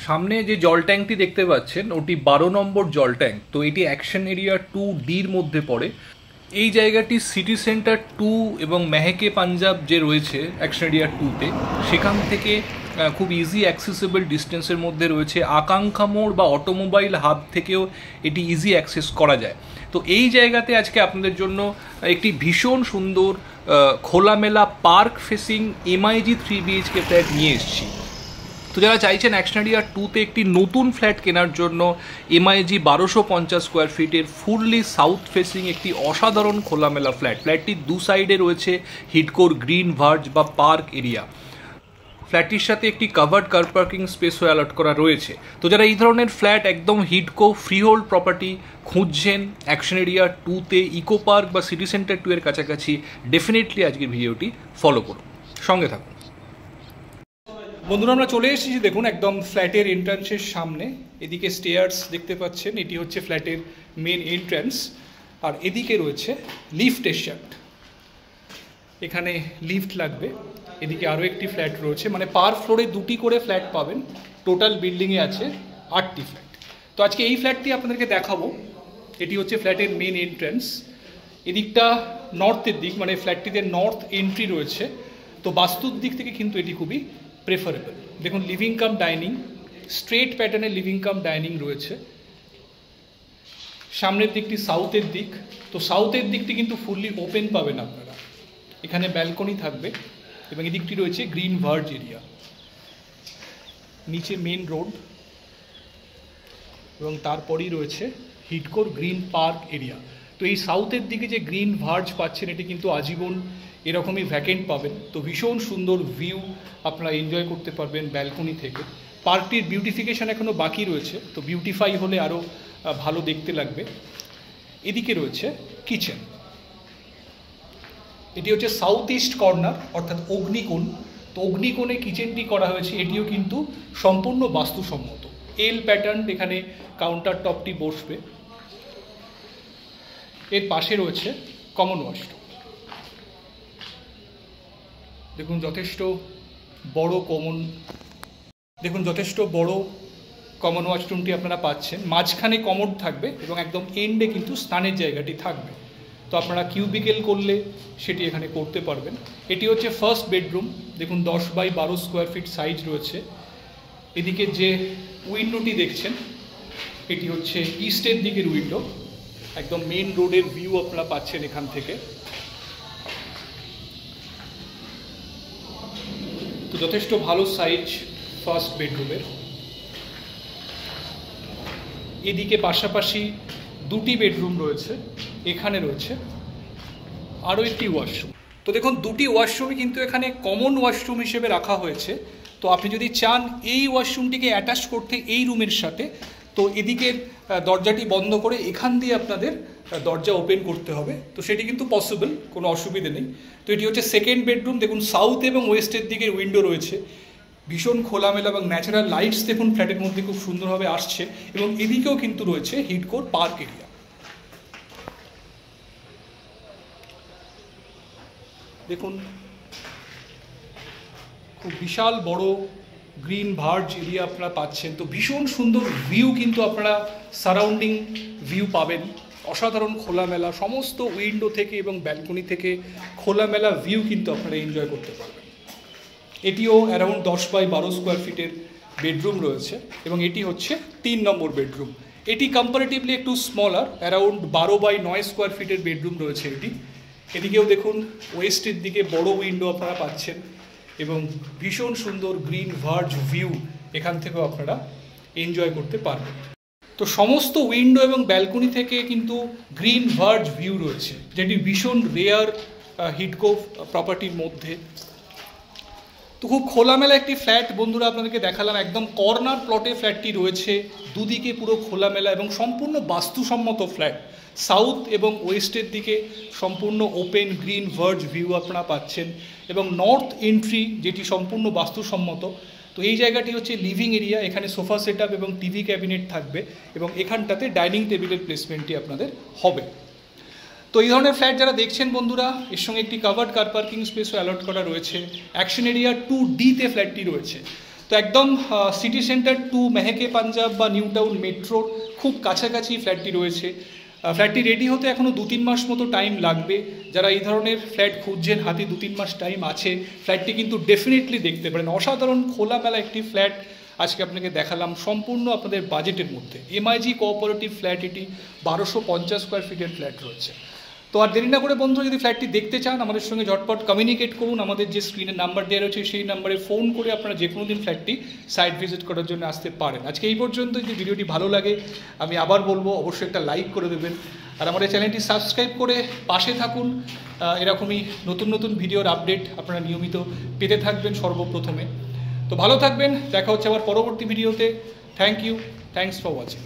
সামনে যে জল ট্যাঙ্কটি দেখতে পাচ্ছেন ওটি 12 নম্বর জল ট্যাঙ্ক। তো এটি অ্যাকশন এরিয়া 2ডির মধ্যে পড়ে। এই জায়গাটি সিটি সেন্টার 2 এবং মেহেকে পাঞ্জাব যে রয়েছে অ্যাকশন এরিয়া 2তে, সেখান থেকে খুব ইজি অ্যাক্সেসেবল ডিস্টেন্সের মধ্যে রয়েছে। আকাঙ্ক্ষা মোড় বা অটোমোবাইল হাব থেকেও এটি ইজি অ্যাক্সেস করা যায়। তো এই জায়গাতে আজকে আপনাদের জন্য একটি ভীষণ সুন্দর খোলামেলা park facing MIG 3 BHK flat নিয়ে এসেছি। তো যারা চাইছেন অ্যাকশন এরিয়া 2তে একটি নতুন ফ্ল্যাট কেনার জন্য MIG 1250 স্কোয়ার ফিটের ফুললি সাউথ ফেসিং একটি অসাধারণ খোলামেলা ফ্ল্যাটটির দু সাইডে রয়েছে হিডকোর গ্রিন ভার্জ বা পার্ক এরিয়া। ফ্ল্যাটটির সাথে একটি কাভার্ড কার পার্কিং স্পেসও অ্যালট করা রয়েছে। তো যারা এই ধরনের ফ্ল্যাট একদম হিডকো ফ্রিহোল্ড প্রপার্টি খুঁজছেন অ্যাকশন এরিয়া 2তে ইকো পার্ক বা সিটি সেন্টার 2 এর কাছাকাছি, ডেফিনেটলি আজকের ভিডিওটি ফলো করুন, সঙ্গে থাকুন। বন্ধুরা, আমরা চলে এসেছি দেখুন একদম ফ্ল্যাটের এন্ট্রান্সের সামনে। এদিকে স্টেয়ার্স দেখতে পাচ্ছেন, এটি হচ্ছে ফ্ল্যাটের মেন এন্ট্রান্স। আর এদিকে রয়েছে লিফটের শ্যাফট, এখানে লিফট লাগবে। এদিকে আরও একটি ফ্ল্যাট রয়েছে, মানে পার ফ্লোরে 2টি করে ফ্ল্যাট পাবেন। টোটাল বিল্ডিংয়ে আছে 8টি ফ্ল্যাট। তো আজকে এই ফ্ল্যাটটি আপনাদেরকে দেখাবো। এটি হচ্ছে ফ্ল্যাটের মেন এন্ট্রান্স। এদিকটা নর্থের দিক, মানে ফ্ল্যাটটিতে নর্থ এন্ট্রি রয়েছে। তো বাস্তুর দিক থেকে কিন্তু এটি খুবই প্রেফারেবল। দেখুন লিভিং কাম ডাইনিং, স্ট্রেট প্যাটার্নের লিভিং কাম ডাইনিং রয়েছে। সামনের দিকটি সাউথের দিক। তো সাউথের দিকটি কিন্তু ফুললি ওপেন পাবেন আপনারা। এখানে ব্যালকনি থাকবে এবং এদিকটি রয়েছে গ্রিন ভার্জ এরিয়া। নিচে মেন রোড এবং তারপরই রয়েছে হিডকোর গ্রিন পার্ক এরিয়া। তো এই সাউথের দিকে যে গ্রিন ভার্জ পাচ্ছেন এটি কিন্তু আজীবন এরকমই ভ্যাকেন্ট পাবেন। তো ভীষণ সুন্দর ভিউ আপনারা এনজয় করতে পারবেন ব্যালকনি থেকে। পার্কটির বিউটিফিকেশন এখনও বাকি রয়েছে, তো বিউটিফাই হলে আরও ভালো দেখতে লাগবে। এদিকে রয়েছে কিচেন। এটি হচ্ছে সাউথ ইস্ট কর্নার অর্থাৎ অগ্নিকোণ। তো অগ্নিকোণে কিচেনটি করা হয়েছে, এটিও কিন্তু সম্পূর্ণ বাস্তুসম্মত। এল প্যাটার্ন, এখানে কাউন্টার টপটি বসবে। এর পাশে রয়েছে কমন ওয়াশরুম। দেখুন যথেষ্ট বড় কমন ওয়াশরুমটি আপনারা পাচ্ছেন। মাঝখানে কমোড থাকবে এবং একদম এন্ডে কিন্তু স্নানের জায়গাটি থাকবে। তো আপনারা কিউবিকেল করলে সেটি এখানে করতে পারবেন। এটি হচ্ছে ফার্স্ট বেডরুম। দেখুন 10 বাই 12 স্কোয়ার ফিট সাইজ রয়েছে। এদিকে যে উইন্ডোটি দেখছেন এটি হচ্ছে ইস্টের দিকের উইন্ডো। একদম মেন রোডের ভিউ আপনারা পাচ্ছেন এখান থেকে। তো যথেষ্ট ভালো সাইজ ফার্স্ট বেডরুমের। এদিকে পাশাপাশি 2টি বেডরুম রয়েছে। এখানে রয়েছে আরও একটি ওয়াশরুম। তো দেখুন 2টি ওয়াশরুমই কিন্তু এখানে কমন ওয়াশরুম হিসেবে রাখা হয়েছে। তো আপনি যদি চান এই ওয়াশরুমটিকে অ্যাটাচ করতে এই রুমের সাথে, তো এদিকের দরজাটি বন্ধ করে এখান দিয়ে আপনাদের দরজা ওপেন করতে হবে। তো সেটি কিন্তু পসিবল, কোনো অসুবিধে নেই। তো এটি হচ্ছে সেকেন্ড বেডরুম। দেখুন সাউথ এবং ওয়েস্টের দিকের উইন্ডো রয়েছে। ভীষণ খোলামেলা এবং ন্যাচারাল লাইটস দেখুন ফ্ল্যাটের মধ্যে খুব সুন্দরভাবে আসছে। এবং এদিকেও কিন্তু রয়েছে হিডকোর পার্ক এরিয়া। দেখুন খুব বিশাল বড় গ্রিন ভার্জ এরিয়া আপনারা পাচ্ছেন। তো ভীষণ সুন্দর ভিউ কিন্তু আপনারা সারাউন্ডিং ভিউ পাবেন। অসাধারণ খোলামেলা, সমস্ত উইন্ডো থেকে এবং ব্যালকনি থেকে খোলামেলা ভিউ কিন্তু আপনারা এনজয় করতে পারবেন। এটিও অ্যারাউন্ড 10 বাই 12 স্কোয়ার ফিটের বেডরুম রয়েছে এবং এটি হচ্ছে 3 নম্বর বেডরুম। এটি কম্পারেটিভলি একটু স্মলার, অ্যারাউন্ড 12 বাই 9 স্কোয়ার ফিটের বেডরুম রয়েছে এটি। এদিকেও দেখুন ওয়েস্টের দিকে বড় উইন্ডো আপনারা পাচ্ছেন এবং ভীষণ সুন্দর গ্রিন ভার্জ ভিউ এখান থেকেও আপনারা এনজয় করতে পারবেন। তো সমস্ত উইন্ডো এবং ব্যালকনি থেকে কিন্তু গ্রিন ভার্জ ভিউ রয়েছে, যেটি ভীষণ রেয়ার হিডকো প্রপার্টির মধ্যে। তো খুব খোলামেলা একটি ফ্ল্যাট বন্ধুরা আপনাদেরকে দেখালাম। একদম কর্নার প্লটে ফ্ল্যাটটি রয়েছে, দুদিকে পুরো খোলামেলা এবং সম্পূর্ণ বাস্তুসম্মত ফ্ল্যাট। সাউথ এবং ওয়েস্টের দিকে সম্পূর্ণ ওপেন গ্রিন ভার্জ ভিউ আপনারা পাচ্ছেন এবং নর্থ এন্ট্রি যেটি সম্পূর্ণ বাস্তুসম্মত। তো এই জায়গাটি হচ্ছে লিভিং এরিয়া। এখানে সোফা সেটআপ এবং টিভি ক্যাবিনেট থাকবে এবং এখানটাতে ডাইনিং টেবিলের প্লেসমেন্টটি আপনাদের হবে। তো এই ধরনের ফ্ল্যাট যারা দেখছেন বন্ধুরা, এর সঙ্গে একটি কাভার্ড কার পার্কিং স্পেসও অ্যালট করা রয়েছে। অ্যাকশন এরিয়া 2ডিতে ফ্ল্যাটটি রয়েছে। তো তো একদম সিটি সেন্টার টু মেহেকে পাঞ্জাব বা নিউ টাউন মেট্রোর খুব কাছাকাছি ফ্ল্যাটটি রয়েছে। ফ্ল্যাটটি রেডি হতে এখনও 2-3 মাস মতো টাইম লাগবে। যারা এই ধরনের ফ্ল্যাট খুঁজছেন, হাতে 2-3 মাস টাইম আছে, ফ্ল্যাটটি কিন্তু ডেফিনেটলি দেখতে পারেন। অসাধারণ খোলামেলা একটি ফ্ল্যাট আজকে আপনাকে দেখালাম, সম্পূর্ণ আপনাদের বাজেটের মধ্যে। এমআইজি কোঅপারেটিভ ফ্ল্যাট, এটি 1250 স্কোয়ার ফিটের ফ্ল্যাট রয়েছে। তো আর দেরি না করে বন্ধুরা, যদি ফ্ল্যাটটি দেখতে চান আমাদের সঙ্গে ঝটপট কমিউনিকেট করুন। আমাদের যে স্ক্রিনে নাম্বার দেওয়া রয়েছে সেই নাম্বারে ফোন করে আপনারা যে কোনো দিন ফ্ল্যাটটি সাইট ভিজিট করার জন্য আসতে পারেন। আজকে এই পর্যন্ত। যদি ভিডিওটি ভালো লাগে আমি আবার বলবো অবশ্যই একটা লাইক করে দেবেন, আর আমাদের চ্যানেলটি সাবস্ক্রাইব করে পাশে থাকুন। এরকমই নতুন নতুন ভিডিওর আপডেট আপনারা নিয়মিত পেতে থাকবেন সর্বপ্রথমে। তো ভালো থাকবেন, দেখা হচ্ছে আবার পরবর্তী ভিডিওতে। Thank you, thanks for watching.